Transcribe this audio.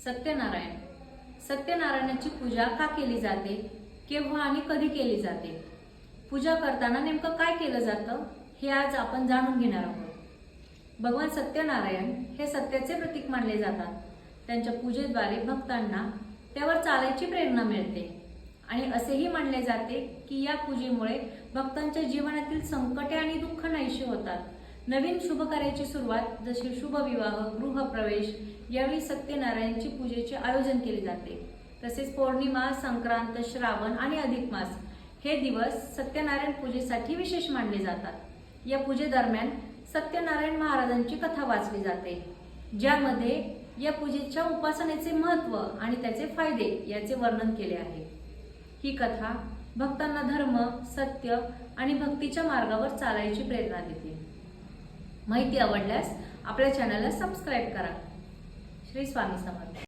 सत्यनारायण. सत्यनारायणाची पूजा का केली जाते, केव्हा आणि कधी केली जाते, पूजा करताना नेमकं काय केलं जातं हे आज आपण जाणून घेणार आहोत. भगवान सत्यनारायण हे सत्याचे प्रतीक मानले जातात. त्यांच्या पूजेद्वारे भक्तांना त्यावर चालायची प्रेरणा मिळते आणि असेही मानले जाते की या पूजेमुळे भक्तांच्या जीवनातील संकटे आणि दुःख नाहीशी होतात. नवीन शुभ कार्याची सुरुवात जसे शुभविवाह, गृहप्रवेश यावेळी सत्यनारायणची पूजेचे आयोजन केले जाते. तसेच पौर्णिमा, संक्रांत, श्रावण आणि अधिक मास हे दिवस सत्यनारायण पूजेसाठी विशेष मानले जातात. या पूजेदरम्यान सत्यनारायण महाराजांची कथा वाचली जाते, ज्यामध्ये या पूजेच्या उपासनेचे महत्त्व आणि त्याचे फायदे याचे वर्णन केले आहे. ही कथा भक्तांना धर्म, सत्य आणि भक्तीच्या मार्गावर चालायची प्रेरणा देते. माहिती आवडल्यास आपल्या चॅनलला सबस्क्राईब करा. श्री स्वामी समर्थ.